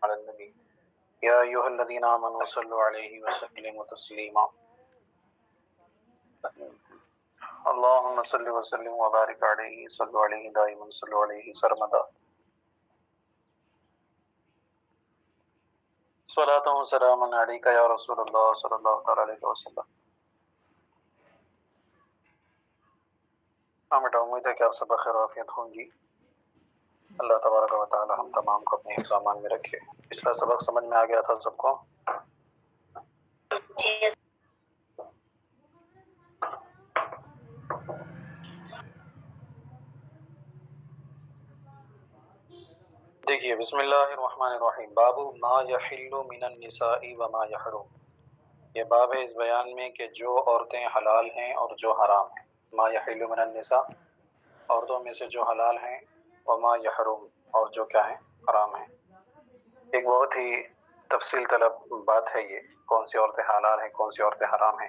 علی النبی یا ایھا الذین آمنوا صلوا علیہ وسلموا تسلیما اللهم صل وسلم وبارك عليه صلوا عليه دائما صلوا عليه سرمدا صلاۃ و سلام علیک یا رسول اللہ صلی اللہ تعالی علیہ وسلم۔ ہاں بیٹا، امید ہے کہ آپ سب خیر و عافیت ہوں گی۔ اللہ تبارک و تعالی ہم تمام کو اپنے حفظ میں رکھے۔ پچھلا سبق سمجھ میں آ گیا تھا سب کو؟ دیکھیے، بسم اللہ الرحمن الرحیم۔ باب ما یحل من النساء وما یحرم۔ یہ باب ہے اس بیان میں کہ جو عورتیں حلال ہیں اور جو حرام ہیں۔ ما یحل من النساء، عورتوں میں سے جو حلال ہیں، وما یحرم، اور جو کیا ہیں، حرام ہیں۔ ایک بہت ہی تفصیل طلب بات ہے یہ، کون سی عورتیں حلال ہیں، کون سی عورتیں حرام ہیں۔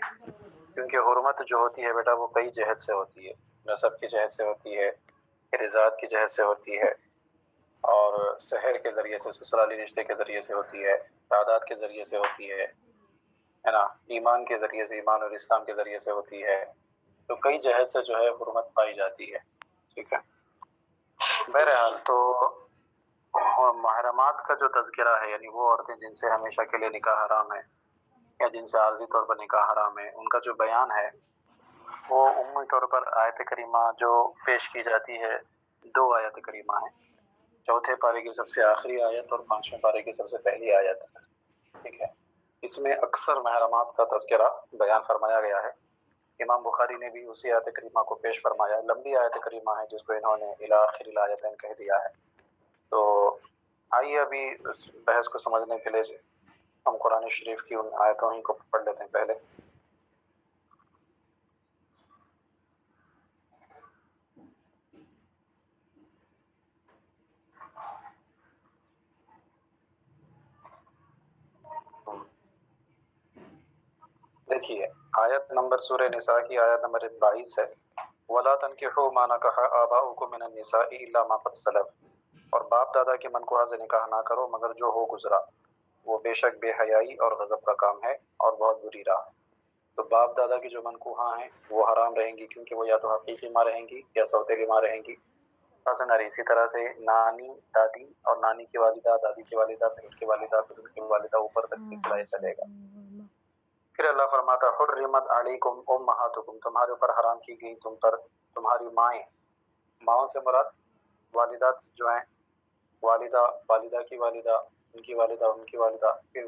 کیونکہ حرمت جو ہوتی ہے بیٹا وہ کئی جہت سے ہوتی ہے، نسب کی جہت سے ہوتی ہے، رضاعت کی جہت سے ہوتی ہے، اور سحر کے ذریعے سے، سسرالی رشتے کے ذریعے سے ہوتی ہے، تعداد کے ذریعے سے ہوتی ہے نا، ایمان کے ذریعے سے، ایمان اور اسلام کے ذریعے سے ہوتی ہے۔ تو کئی جہت سے جو ہے حرمت پائی جاتی ہے، ٹھیک ہے۔ بہرحال تو محرمات کا جو تذکرہ ہے، یعنی وہ عورتیں جن سے ہمیشہ کے لیے نکاح حرام ہے یا جن سے عارضی طور پر نکاح حرام ہے، ان کا جو بیان ہے وہ عمومی طور پر آیت کریمہ جو پیش کی جاتی ہے، دو آیت کریمہ ہیں، چوتھے پارے کی سب سے آخری آیت اور پانچویں پارے کی سب سے پہلی آیت، ٹھیک ہے۔ اس میں اکثر محرمات کا تذکرہ بیان فرمایا گیا ہے۔ امام بخاری نے بھی اسی آیت کریمہ کو پیش فرمایا، لمبی آیت کریمہ ہے جس کو انہوں نے الی آخر الآیتین کہہ دیا ہے۔ تو آئیے ابھی اس بحث کو سمجھنے کے لیے ہم قرآن شریف کی ان آیتوں ہی کو پڑھ لیتے ہیں پہلے۔ دیکھیے، آیت نمبر سورہ نساء کی آیت نمبر 22 ہے، وَلَا تَنْكِحُوا مَا نَكَحَ آبَاؤُكُم مِّنَ النِّسَاءِ إِلَّا مَا قَدْ سَلَفَ، اور باپ دادا کے منکوحہ سے نکاح نہ کرو مگر جو ہو گزرا، وہ بے شک بے حیائی اور غضب کا کام ہے اور بہت بری راہ۔ تو باپ دادا کی جو منکوحہ ہیں وہ حرام رہیں گی، کیونکہ وہ یا تو حقیقی ماں رہیں گی یا سوتیلی ماں رہیں گی۔ اسی طرح سے نانی، دادی اور نانی کی والدہ، دادی کی والدہ، پھر ان کی والدہ، پھر ان کی والدہ، اوپر تک سلسلہ یہ چلے گا۔ پھر اللہ فرماتا حرمت علیکم امہاتکم، تمہارے اوپر حرام کی گئی تم پر تمہاری مائیں۔ ماؤں سے مراد والدات جو ہیں، والدہ، والدہ کی والدہ، ان کی والدہ، ان کی والدہ، پھر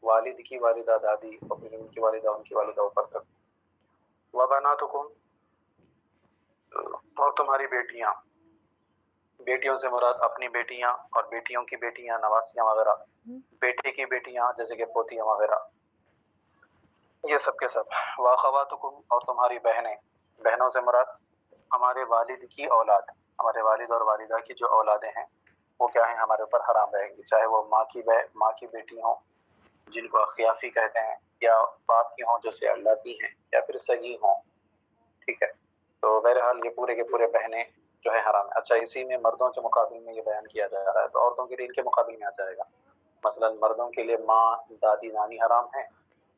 والد کی والدہ دادی، اور پھر ان کی والدہ، ان کی والدہ، اوپر تک۔ وبناتکم، اور تمہاری بیٹیاں، بیٹیوں سے مراد اپنی بیٹیاں اور بیٹیوں کی بیٹیاں، نواسیاں وغیرہ، بیٹے کی بیٹیاں جیسے کہ پوتیاں وغیرہ، یہ سب کے سب۔ واخواتکم، اور تمہاری بہنیں، بہنوں سے مراد ہمارے والد کی اولاد، ہمارے والد اور والدہ کی جو اولادیں ہیں وہ کیا ہیں، ہمارے اوپر حرام رہیں گی، چاہے وہ ماں کی بیٹی ہوں جن کو اخیافی کہتے ہیں، یا باپ کی ہوں جو سیالاتی ہیں، یا پھر سگی ہوں، ٹھیک ہے۔ تو بہرحال یہ پورے کے پورے بہنیں جو ہے حرام ہے۔ اچھا، اسی میں مردوں کے مقابل میں یہ بیان کیا جا رہا ہے، تو عورتوں کے لیے ان کے مقابل میں آ جائے گا۔ مثلا مردوں کے لیے ماں، دادی، نانی حرام ہیں،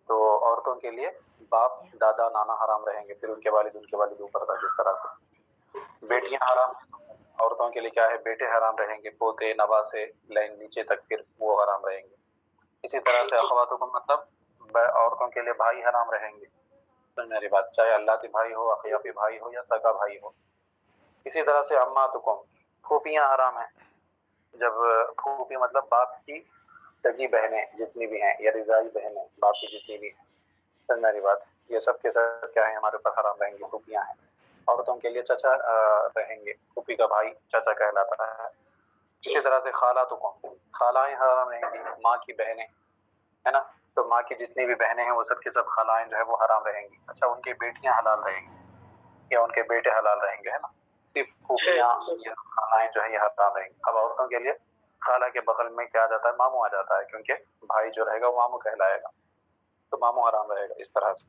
تو عورتوں کے لیے باپ، دادا، نانا حرام رہیں گے، پھر ان کے والد اوپر تک، جس طرح سے بیٹیاں حرام ہیں، عورتوں کے لیے کیا ہے، بیٹے حرام رہیں گے، پوتے، نواسے، لائن نیچے تک پھر وہ حرام رہیں گے۔ اسی طرح سے اخواتوں کو مطلب عورتوں کے لیے بھائی حرام رہیں گے، سن میری بات، چاہے اللہ کے بھائی ہو، اخیافی بھائی ہو، یا سگا بھائی ہو۔ اسی طرح سے اماتکم، پھوپھیاں حرام ہیں، جب پھوپھی مطلب باپ کی سگی بہنیں جتنی بھی ہیں، یا رضائی بہنیں باپ کی جتنی بھی ہیں، سن میری بات، یہ سب کے سب کیا ہیں، ہمارے اوپر حرام رہیں گے، پھوپھیاں ہیں۔ عورتوں کے لیے چچا رہیں گے، پھوپھی کا بھائی چچا کہلاتا ہے۔ اسی طرح سے خالاتکم، خالائیں حرام رہیں گی، ماں کی بہنیں، ہے نا، تو ماں کی جتنی بھی بہنیں ہیں وہ سب کی سب خالائیں جو ہے وہ حرام رہیں گی۔ اچھا، ان کی بیٹیاں حلال رہیں گی یا ان کے بیٹے حلال رہیں گے، ہے نا، صرف پھوپھیاں یا خالائیں جو ہے یہ حرام رہیں گی۔ اب عورتوں کے لیے خالہ کے بغل میں کیا آ جاتا ہے، ماموں آ جاتا ہے، کیونکہ بھائی جو رہے گا وہ ماموں کہلائے گا، تو ماموں حرام رہے گا، اس طرح سے۔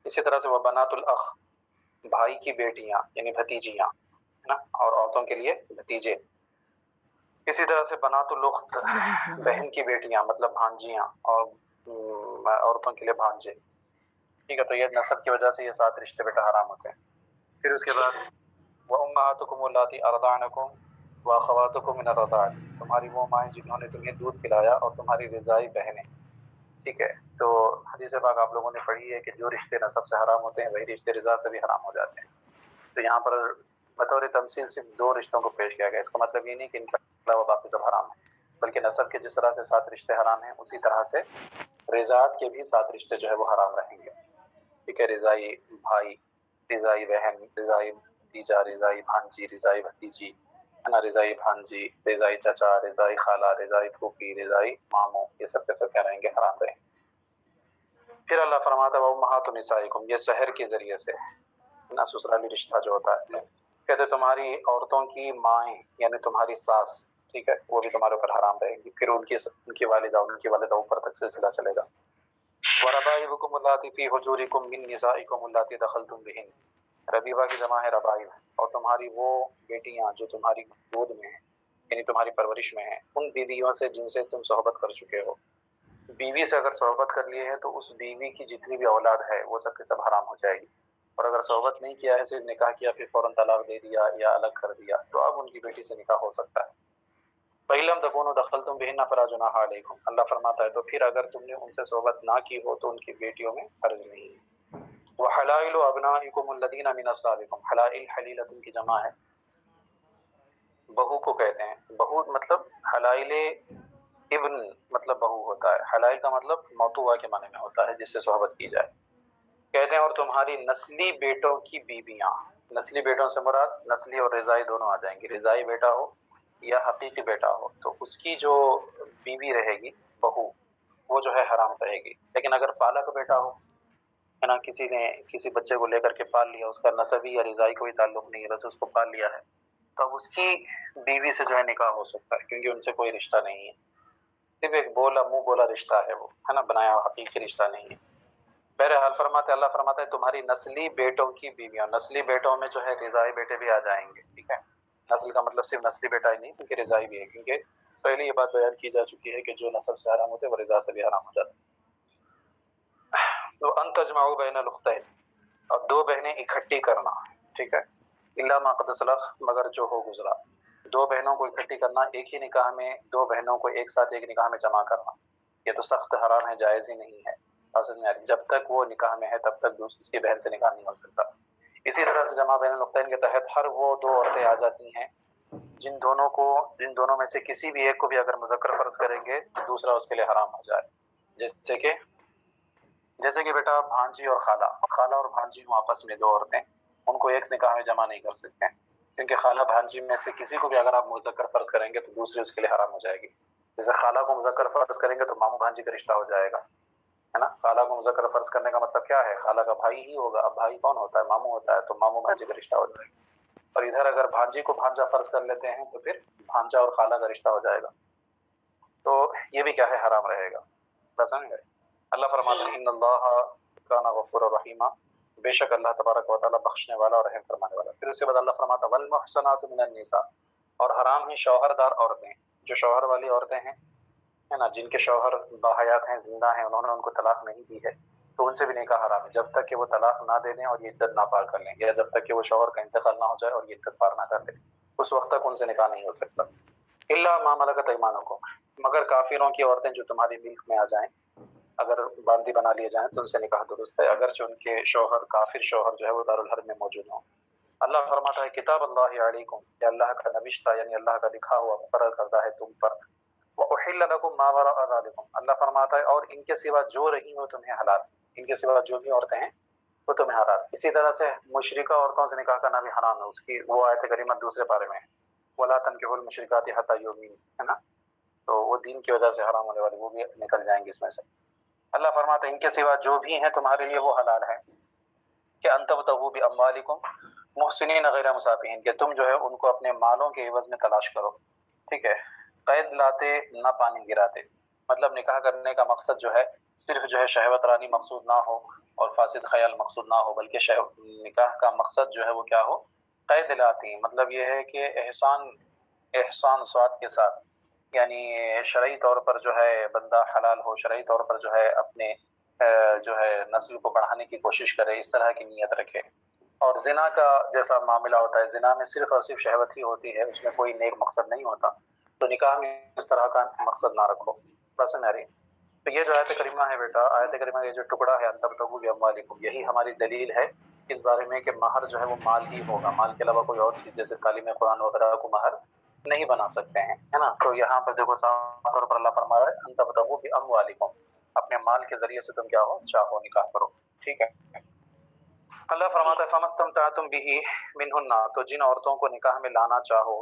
اسی طرح سے وہ بنات الاخ، بھائی کی بیٹیاں یعنی بھتیجیاں، ہے نا، اور عورتوں کے لیے بھتیجے۔ اسی طرح سے بنات الأخت بہن کی بیٹیاں مطلب بھانجیاں اور عورتوں کے لیے بھانجے، ٹھیک ہے، تو یہ نسب کی وجہ سے یہ 7 رشتے بیٹا حرام ہوتے ہیں۔ پھر اس کے بعد وَأُمَّهَاتُكُمُ اللَّاتِي أَرْضَعْنَكُمْ وَأَخَوَاتُكُم مِّنَ الرَّضَاعَةِ، تمہاری وہ مائیں جنہوں نے تمہیں دودھ پلایا اور تمہاری رضاعی بہنیں، ٹھیک ہے۔ تو حدیث پاک آپ لوگوں نے پڑھی ہے کہ جو رشتے نسب سے حرام ہوتے ہیں وہی رشتے رضاع سے بھی حرام ہو جاتے ہیں۔ تو یہاں پر بطور تمثیل صرف 2 رشتوں کو پیش کیا گیا، اس کا مطلب یہ نہیں کہ ان کے علاوہ باقی سب حرام ہیں، بلکہ نسب کے جس طرح سے 7 رشتے حرام ہیں اسی طرح سے رضاعت کے بھی 7 رشتے جو ہے وہ حرام رہیں گے، ٹھیک ہے۔ رضائی بھائی، رضائی بہن، رضائی بھتیجا، رضائی بھانجی، رضائی بھتیجی، ہے نا، رضائی بھانجی، رضائی چچا، رضائی خالہ، رضائی پھوپھی، رضائی ماموں، یہ سب کے سب کیا رہیں گے، حرام رہیں گے۔ پھر اللہ فرماتا ہے وَأُمَّهَاتُ نِسَائِكُمْ، یہ سحر کے ذریعے سے نا سسرالی رشتہ جو ہوتا ہے، کہتے تمہاری عورتوں کی مائیں یعنی تمہاری ساس، ٹھیک ہے، وہ بھی تمہارے اوپر حرام رہیں گی۔ پھر ان کی والدہ اوپر تک سلسلہ چلے گا۔ وَرَبَائِبُكُمُ اللَّاتِي فِي حُجُورِكُم مِّن نِّسَائِكُمُ اللَّاتِي دَخَلْتُم بِهِنَّ، ربیبہ کی جمع ہے ربائب، اور تمہاری وہ بیٹیاں جو تمہاری گود میں ہیں یعنی تمہاری پرورش میں ہیں، ان بیویوں سے جن سے تم صحبت کر چکے ہو۔ بیوی سے اگر صحبت کر لیے ہے تو اس بیوی کی جتنی بھی اولاد ہے وہ سب کے سب حرام ہو جائے گی، اور اگر صحبت نہیں کیا ہے، صرف نکاح کیا پھر فوراً طلاق دے دیا یا الگ کر دیا تو اب ان کی بیٹی سے نکاح ہو سکتا ہے۔ فَإِن لَّمْ تَكُونُوا دَخَلْتُم بِهِنَّ فَلَا جُنَاحَ عَلَيْكُمْ، اللہ فرماتا ہے تو پھر اگر تم نے ان سے صحبت نہ کی ہو تو ان کی بیٹیوں میں حرج نہیں ہے۔ وَحَلَائِلُ أَبْنَائِكُمُ الَّذِينَ مِنْ أَصْلَابِكُمْ، حلائل حلیلۃ کی جمع ہے، بہو کو کہتے ہیں۔ بہو مطلب حلائل ابن مطلب بہو ہوتا ہے، حلائل کا مطلب موتوا کے معنی میں ہوتا ہے جس سے صحبت کی جائے، کہتے ہیں۔ اور تمہاری نسلی بیٹوں کی بیویاں، نسلی بیٹوں سے مراد نسلی اور رضائی دونوں آ جائیں گی، رضائی بیٹا ہو یا حقیقی بیٹا ہو تو اس کی جو بیوی رہے گی بہو، وہ جو ہے حرام رہے گی۔ لیکن اگر پالا کا بیٹا ہو، ہے نا، کسی نے کسی بچے کو لے کر کے پال لیا، اس کا نسبی یا رضائی کوئی تعلق نہیں ہے، بس اس کو پال لیا ہے، تو اب اس کی بیوی سے جو ہے نکاح ہو سکتا ہے کیونکہ ان سے کوئی رشتہ نہیں ہے، صرف ایک بولا منہ بولا رشتہ ہے وہ، ہے نا، بنایا ہوا حقیقی رشتہ نہیں ہے۔ بہرحال فرماتے اللہ فرماتا ہے تمہاری نسلی بیٹوں کی بیویاں، نسلی بیٹوں میں جو ہے رضائی بیٹے بھی آ جائیں گے، ٹھیک ہے۔ نسل کا مطلب صرف نسلی بیٹا ہی نہیں بلکہ رضائی بھی ہے، کیونکہ پہلے یہ بات بیان کی جا چکی ہے کہ جو نسب سے حرام ہوتے ہیں وہ رضا سے بھی حرام ہو جاتے ہیں۔ تو ان تجمعوا بین الاختین، اور 2 بہنیں اکٹھی کرنا، ٹھیک ہے، الا ما قد سلف، مگر جو ہو گزرا، 2 بہنوں کو اکٹھی کرنا ایک ہی نکاح میں، 2 بہنوں کو ایک ساتھ ایک نکاح میں جمع کرنا، یہ تو سخت حرام ہے، جائز ہی نہیں ہے۔ اصل میں جب تک وہ نکاح میں ہے تب تک دوسری بہن سے نکاح نہیں ہو سکتا۔ اسی طرح سے جمع بین الاختین کے تحت ہر وہ 2 عورتیں آ جاتی ہیں جن دونوں میں سے کسی بھی ایک کو بھی اگر مذکر فرض کریں گے تو دوسرا اس کے لیے حرام ہو جائے، جیسے کہ بیٹا بھانجی اور خالہ، خالہ اور بھانجی ہوں آپس میں 2 عورتیں، ان کو ایک نکاح میں جمع نہیں کر سکتے ہیں، کیونکہ خالہ بھانجی میں سے کسی کو بھی اگر آپ مذکر فرض کریں گے تو دوسری اس کے لیے حرام ہو جائے گی۔ جیسے خالہ کو مذکر فرض کریں گے تو ماموں بھانجی کا رشتہ ہو جائے گا، ہے نا۔ خالہ کو مذکر فرض کرنے کا مطلب کیا ہے، خالہ کا بھائی ہی ہوگا، اب بھائی کون ہوتا ہے، ماموں ہوتا ہے، تو ماموں بھانجی کا رشتہ ہو جائے گا۔ اور ادھر اگر بھانجی کو بھانجا فرض کر لیتے ہیں تو پھر بھانجا اور خالہ کا رشتہ ہو جائے گا، تو یہ بھی کیا ہے، حرام رہے گا، سمجھ گئے۔ اللہ فرماتا ہے ان اللہ کان غفور الرحیم، بے شک اللہ تبارک و تعالیٰ بخشنے والا اور رحم فرمانے والا۔ پھر اس کے بعد اللہ فرماتا ہے والمحصنات من النساء، اور حرام ہیں شوہر دار عورتیں، جو شوہر والی عورتیں ہیں، ہے نا، جن کے شوہر باحیات ہیں، زندہ ہیں، انہوں نے ان کو طلاق نہیں دی ہے تو ان سے بھی نکاح حرام ہے جب تک کہ وہ طلاق نہ دے دیں اور یہ عدت نہ پار کر لیں، یا جب تک کہ وہ شوہر کا انتقال نہ ہو جائے اور یہ عدت پار نہ کر لیں، اس وقت تک ان سے نکاح نہیں ہو سکتا۔ الا ما ملکت ایمانکم، مگر کافروں کی عورتیں جو تمہاری ملک میں آ جائیں، اگر باندی بنا لیے جائیں تو ان سے نکاح درست ہے، اگرچہ ان کے شوہر کافر شوہر جو ہے وہ دارالحرب میں موجود ہوں۔ اللہ فرماتا ہے کتاب اللہ علیکم، کہ اللہ کا نوشتہ یعنی اللہ کا لکھا ہوا مقرر کردہ ہے تم پر۔ وَأُحِلَّ لَكُم مَّا وَرَاءَ ذَلِكُمْ، اللہ فرماتا ہے اور ان کے سوا جو رہی ہو تمہیں حلال، ان کے سوا جو بھی عورتیں ہیں وہ تمہیں حلال۔ اسی طرح سے مشرکہ عورتوں سے نکاح کرنا بھی حرام ہے، اس کی وہ آیت کریمہ دوسرے پارے میں ہے وَلَا تَنكِحُوا الْمُشْرِكَاتِ حَتَّىٰ يُؤْمِنْ، ہے نا، تو وہ دین کی وجہ سے حرام ہونے والی وہ بھی نکل جائیں گے اس میں سے۔ اللہ فرماتا ہے ان کے سوا جو بھی ہیں تمہارے لیے وہ حلال ہے کہ ان تبتغوا باموالکم محسنین غیر مسافحین، کہ تم جو ہے ان کو اپنے مالوں کے عوض میں تلاش کرو، ٹھیک ہے، قید لاتے نہ پانی گراتے، مطلب نکاح کرنے کا مقصد جو ہے صرف جو ہے شہوت رانی مقصود نہ ہو اور فاسد خیال مقصود نہ ہو، بلکہ نکاح کا مقصد جو ہے وہ کیا ہو، قید لاتی، مطلب یہ ہے کہ احسان احسان صاد کے ساتھ، یعنی شرعی طور پر جو ہے بندہ حلال ہو، شرعی طور پر جو ہے اپنے جو ہے نسل کو بڑھانے کی کوشش کرے، اس طرح کی نیت رکھے۔ اور زنا کا جیسا معاملہ ہوتا ہے، زنا میں صرف اور صرف شہوت ہی ہوتی ہے، اس میں کوئی نیک مقصد نہیں ہوتا، تو نکاح میں اس طرح کا مقصد نہ رکھو۔ بس میری تو یہ جو آیت کریمہ ہے بیٹا، آیت کریمہ یہ جو ٹکڑا ہے ان تبتغوا باموالکم، یہی ہماری دلیل ہے اس بارے میں کہ مہر جو ہے وہ مال ہی ہوگا، مال کے علاوہ کوئی اور چیز جیسے تعلیم قرآن وغیرہ کو مہر نہیں بنا سکتے ہیں، ہے نا۔ تو یہاں پر دیکھو صاف طور پر اللہ فرما رہا ہے ان تبتغوا باموالکم، اپنے مال کے ذریعے سے تم کیا ہو، چاہو نکاح کرو، ٹھیک ہے۔ اللہ فرماتا ہے فَمَسْتَمْتَعْتُمْ بِهِ مِنْهُنَّ، تو جن عورتوں کو نکاح میں لانا چاہو،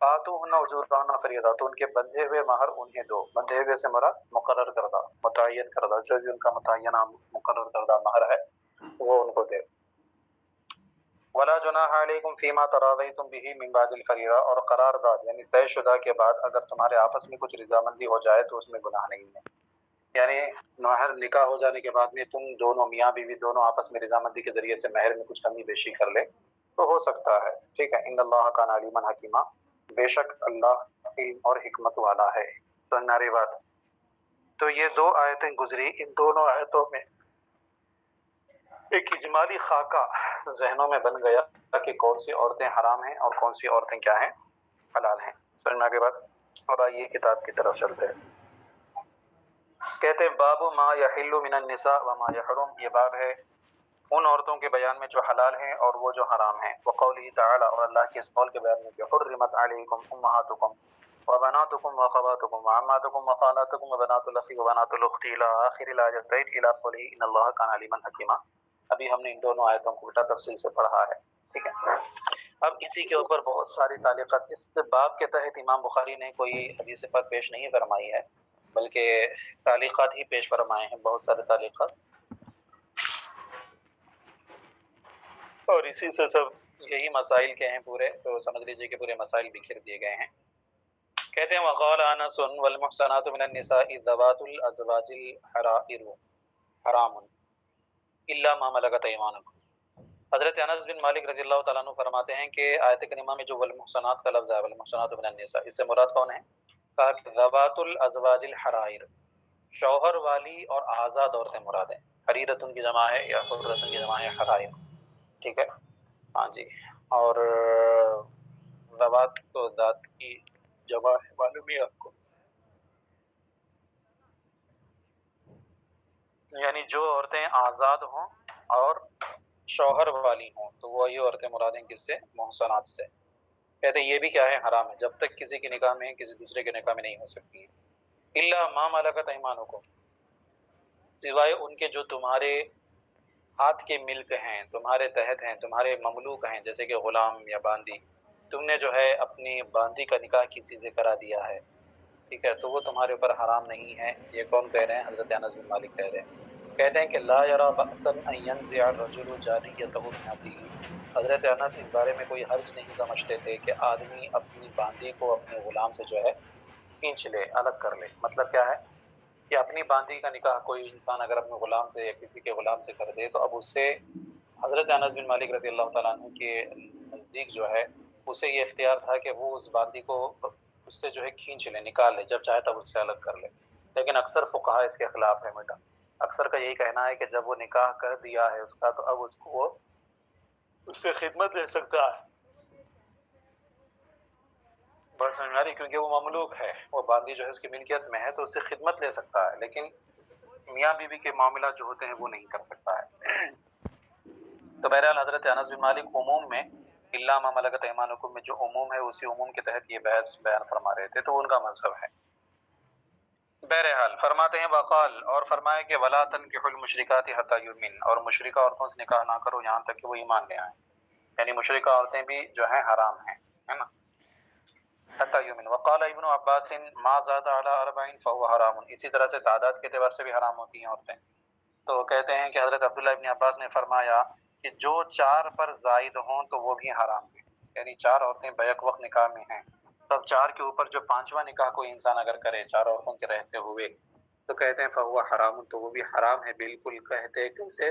آتوہن اجورہن فریضہ، تو ان کے بندھے ہوئے مہر انہیں دو۔ بندھے ہوئے سے مراد مقرر کردہ، متعین کردہ، جو بھی ان کا متعینہ مقرر کردہ مہر ہے وہ ان کو دے۔ ولا جناح علیکم فیما تراضیتم به من بعد الفریضہ، اور قرارداد یعنی طے شدہ کے بعد اگر تمہارے آپس میں کچھ رضامندی ہو جائے تو اس میں گناہ نہیں ہے، یعنی مہر نکاح ہو جانے کے بعد میں تم دونوں میاں بیوی دونوں آپس میں رضامندی کے ذریعے سے مہر میں کچھ کمی بیشی کر لے تو ہو سکتا ہے، ٹھیک ہے۔ ان اللہ کان علیما حکیما، بے شک اللہ علم اور حکمت والا ہے۔ تو ناری بات، تو یہ دو آیتیں گزری، ان دونوں آیتوں میں ایک اجمالی خاکہ ذہنوں میں بن گیا کہ کون سی عورتیں حرام ہیں اور کون سی عورتیں کیا ہیں، حلال ہیں۔ سمجھنے کے بعد اور آئیے کتاب کی طرف چلتے ہیں۔ کہتے ہیں باب ما یحل من النساء وما یحرم، یہ باب ہے ان عورتوں کے بیان میں جو حلال ہیں اور وہ جو حرام ہیں۔ وقوله تعالی، اور اللہ کے اس قول کے بیان میں کہ حرمت علیکم امہاتکم وبناتکم واخواتکم وعماتکم وخالاتکم وبنات الاخ وبنات الاخت الى آخر الآیتین الى قوله ان اللہ کان علیما حکیما۔ ابھی ہم نے ان دونوں آیتوں کو بیٹا تفصیل سے پڑھا ہے، ٹھیک ہے۔ اب اسی کے اوپر بہت ساری تعلیقات، اس باب کے تحت امام بخاری نے کوئی حدیث پاک پیش نہیں فرمائی ہے بلکہ تعلیقات ہی پیش فرمائے ہیں، بہت سارے تعلیقات، اور اسی سے سب یہی مسائل کے ہیں پورے، تو سمجھ لیجئے کہ پورے مسائل بکھر دیے گئے ہیں۔ کہتے ہیں وقال انس والمحصنات من النساء ذوات الازواج الحرائر حرام الا ما ملکت ایمانکم۔ حضرت انس بن مالک رضی اللہ تعالیٰ عنہ فرماتے ہیں کہ آیت کریمہ میں جو والمحصنات کا لفظ ہے، والمحصنات من النساء، اس سے مراد کون ہے؟ کہا کہ ذوات الازواج الحرائر، شوہر والی اور آزاد عورتیں مراد ہیں۔ حریرتن کی جمع ہے یا حرتن کی جمع ہے حرائر، ٹھیک ہے، ہاں جی۔ اور ذوات تو ذات کی جمع ہے، معلوم ہے آپ کو، یعنی جو عورتیں آزاد ہوں اور شوہر والی ہوں تو وہی عورتیں مراد ہیں کس سے؟ محصنات سے۔ کہتے ہیں یہ بھی کیا ہے؟ حرام ہے، جب تک کسی کے نکاح میں کسی دوسرے کے نکاح میں نہیں ہو سکتی ہے۔ الا ما ملکت ایمانکم، سوائے ان کے جو تمہارے ہاتھ کے ملک ہیں، تمہارے تحت ہیں، تمہارے مملوک ہیں، جیسے کہ غلام یا باندی، تم نے جو ہے اپنی باندی کا نکاح کسی سے کرا دیا ہے، ٹھیک ہے، تو وہ تمہارے اوپر حرام نہیں ہے۔ یہ کون کہہ رہے ہیں؟ حضرت انس بن مالک کہہ رہے ہیں۔ کہتے ہیں کہ لا یرا بأسا ان ينزع الرجل جاریته من ابیه، حضرت انس اس بارے میں کوئی حرج نہیں سمجھتے تھے کہ آدمی اپنی باندی کو اپنے غلام سے جو ہے کھینچ لے، الگ کر لے۔ مطلب کیا ہے کہ اپنی باندی کا نکاح کوئی انسان اگر اپنے غلام سے یا کسی کے غلام سے کر دے تو اب اس سے حضرت انس بن مالک رضی اللہ تعالیٰ عنہ کے نزدیک جو ہے اسے یہ اختیار تھا کہ وہ اس باندی کو اس سے جو ہے کھینچ لے، نکال لے، جب چاہے تب اس سے الگ کر لے۔ لیکن اکثر فقہا اس کے خلاف ہے بیٹا، اکثر کا یہی کہنا ہے کہ جب وہ نکاح کر دیا ہے اس کا تو اب اس کو وہ اس سے خدمت لے سکتا ہے، بس سمجھ آ رہی، کیونکہ وہ مملوک ہے، وہ باندی جو ہے اس کی ملکیت میں ہے تو اس سے خدمت لے سکتا ہے، لیکن میاں بیوی کے معاملات جو ہوتے ہیں وہ نہیں کر سکتا ہے۔ تو بہرحال حضرت انس بن مالک عموم میں الا ما ملکت ایمانکم میں جو عموم ہے اسی عموم کے تحت یہ بحث بیان فرما رہے تھے، تو ان کا مذہب ہے۔ بہرحال فرماتے ہیں وقال، اور فرمائے کہ ولا تنکحوا المشرکات حتی یؤمن، اور مشرکہ عورتوں سے نکاح نہ کرو یہاں تک کہ وہ ایمان لے آئیں، یعنی مشرکہ عورتیں بھی جو ہیں حرام ہیں، ہے نا، حتی یؤمن۔ وقال ابن عباس ما زاد علی 40 فهو حرام، اسی طرح سے تعداد کے اعتبار سے بھی حرام ہوتی ہیں عورتیں۔ تو کہتے ہیں کہ حضرت عبداللہ ابن عباس نے فرمایا کہ جو 4 پر زائد ہوں تو وہ بھی حرام ہیں، یعنی 4 عورتیں بیک وقت نکاح میں ہیں، تب 4 کے اوپر جو 5واں نکاح کوئی انسان اگر کرے 4 عورتوں کے رہتے ہوئے تو کہتے ہیں فہو حرام، تو وہ بھی حرام ہے بالکل۔ کہتے کیسے؟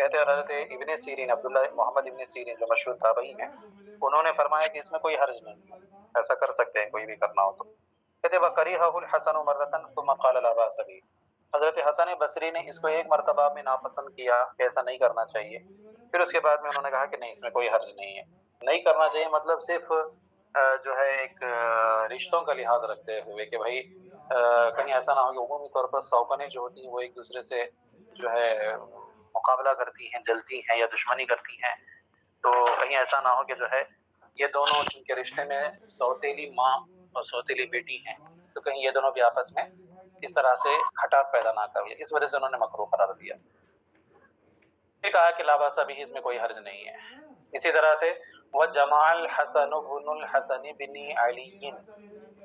کہتے ہیں حضرت ابن سیرین عبداللہ محمد ابن سیرین جو مشہور تابعی ہیں، انہوں نے فرمایا کہ اس میں کوئی حرج نہیں ہے، ایسا کر سکتے ہیں کوئی بھی کرنا ہو تو۔ کہتے وَكَرِهَهُ الْحَسَنُ مَرَّةً ثُمَّ قَالَ لَا بَأْسَ بِهِ، حضرت حسن بصری نے اس کو ایک مرتبہ میں ناپسند کیا کہ ایسا نہیں کرنا چاہیے، پھر اس کے بعد میں انہوں نے کہا کہ نہیں اس میں کوئی حرج نہیں ہے، نہیں کرنا چاہیے مطلب صرف جو ہے ایک رشتوں کا لحاظ رکھتے ہوئے کہ بھائی کہیں ایسا نہ ہو کہ عمومی طور پر سوکنے جو ہوتی ہیں وہ ایک دوسرے سے جو ہے مقابلہ کرتی ہیں، جلتی ہیں یا دشمنی کرتی ہیں، تو کہیں ایسا نہ ہو کہ جو ہے یہ دونوں جن کے رشتے میں سوتیلی ماں اور سوتیلی بیٹی ہیں تو کہیں یہ دونوں بھی آپس میں اس طرح سے کھٹاس پیدا نہ کر لے، اس وجہ سے انہوں نے مکروہ قرار دیا۔ یہ کہا کہ لا باس بھی اس میں کوئی حرج نہیں ہے۔ اسی طرح سے وجمع الحسن بن الحسن بن علی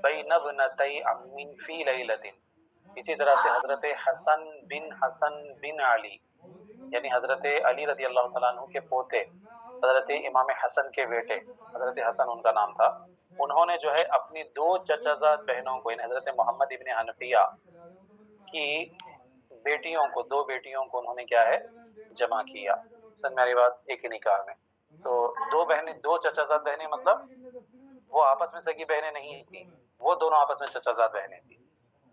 بین ابنتی عم فی لیلۃ، اسی طرح سے حضرت حسن بن علی یعنی حضرت علی رضی اللہ تعالیٰ عنہ کے پوتے حضرت امام حسن کے بیٹے حضرت حسن ان کا نام تھا، انہوں نے جو ہے اپنی دو چچازاد بہنوں کو یعنی حضرت محمد ابن حنفیہ کی بیٹیوں کو، دو بیٹیوں کو انہوں نے کیا ہے جمع کیا، سن میری بات، ایک ہی نکاح میں۔ تو دو بہنیں، دو چچازاد بہنیں مطلب وہ آپس میں سگی بہنیں نہیں تھیں، وہ دونوں آپس میں چچازاد بہنیں تھیں،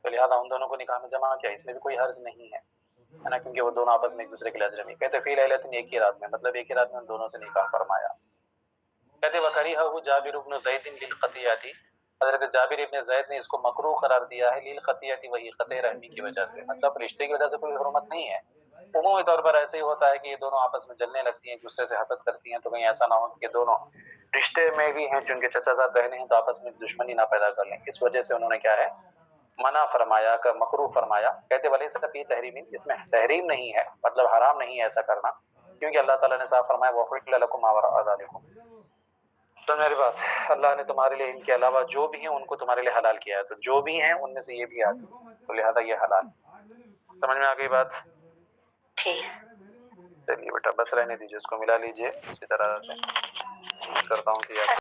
تو لہٰذا ان دونوں کو نکاح میں جمع کیا، اس میں بھی کوئی حرج نہیں ہے نا، کیونکہ وہ دونوں آپس میں ایک دوسرے کے لیے اجنبی۔ کہتے فی لیلۃ، ایک ہی رات میں، مطلب ایک ہی رات میں ان دونوں سے نکاح فرمایا۔ کہتے وکریہ جابر بن زید للقطیعۃ، حضرت جابر ابن زید نے اس کو مکروہ قرار دیا ہے للقطیعۃ، وہی قطع رحمی کی وجہ سے، مطلب رشتے کی وجہ سے کوئی حرمت نہیں ہے، عمومی طور پر ایسے ہی ہوتا ہے کہ یہ دونوں آپس میں جلنے لگتی ہیں، ایک دوسرے سے حسد کرتی ہیں، تو کہیں ایسا نہ ہو کہ دونوں رشتے میں بھی ہیں چونکہ چچا زاد بہنیں ہیں تو آپس میں دشمنی نہ پیدا کر لیں، اس وجہ سے انہوں نے کیا ہے منع فرمایا، کہ مکروہ فرمایا۔ کہتے ولیس فی تحریم، اس میں تحریم نہیں ہے، مطلب حرام نہیں ہے ایسا کرنا، کیونکہ اللہ تعالیٰ نے صاف فرمایا وَأُحِلَّ لَكُم مَا وَرَاءَ ذَلِكُمْ، تو میری بات، اللہ نے تمہارے لیے ان کے علاوہ جو بھی ہیں ان کو تمہارے لیے حلال کیا ہے، تو جو بھی ہیں ان میں سے یہ بھی آتی ہے، تو لہذا یہ حلال۔ سمجھ میں آ گئی بات؟ چلیے بیٹا بس رہنے دیجیے، اس کو ملا لیجیے، اسی طرح سے کرتا ہوں کہ